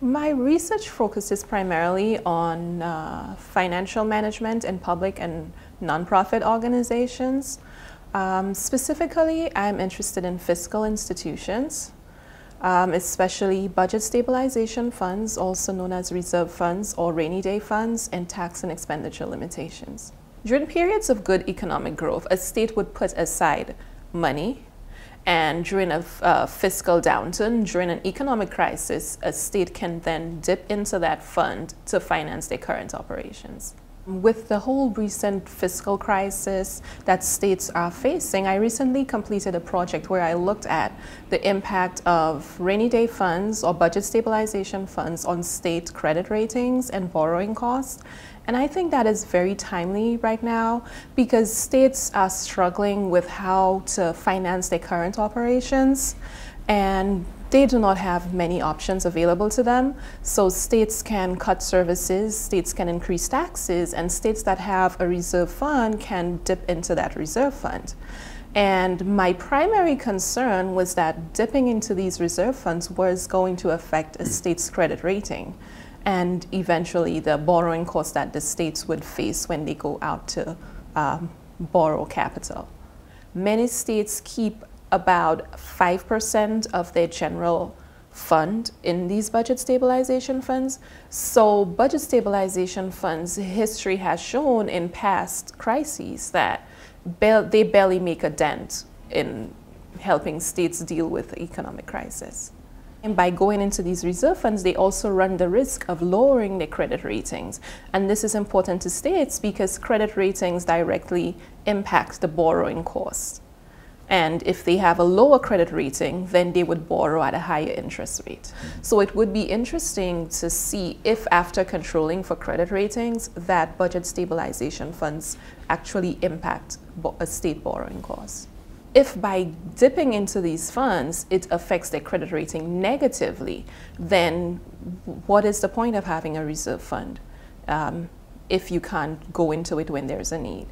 My research focuses primarily on financial management in public and nonprofit organizations. Specifically, I'm interested in fiscal institutions, especially budget stabilization funds, also known as reserve funds or rainy day funds, and tax and expenditure limitations. During periods of good economic growth, a state would put aside money, and during a fiscal downturn, during an economic crisis, a state can then dip into that fund to finance their current operations. With the whole recent fiscal crisis that states are facing, I recently completed a project where I looked at the impact of rainy day funds or budget stabilization funds on state credit ratings and borrowing costs. And I think that is very timely right now because states are struggling with how to finance their current operations, and they do not have many options available to them. So states can cut services, states can increase taxes, and states that have a reserve fund can dip into that reserve fund. And my primary concern was that dipping into these reserve funds was going to affect a state's credit rating and eventually the borrowing costs that the states would face when they go out to borrow capital. Many states keep about 5% of their general fund in these budget stabilization funds. So budget stabilization funds, history has shown in past crises that they barely make a dent in helping states deal with the economic crisis. And by going into these reserve funds, they also run the risk of lowering their credit ratings. And this is important to states because credit ratings directly impact the borrowing costs. And if they have a lower credit rating, then they would borrow at a higher interest rate. So it would be interesting to see if after controlling for credit ratings, that budget stabilization funds actually impact a state borrowing costs. If by dipping into these funds, it affects their credit rating negatively, then what is the point of having a reserve fund if you can't go into it when there's a need?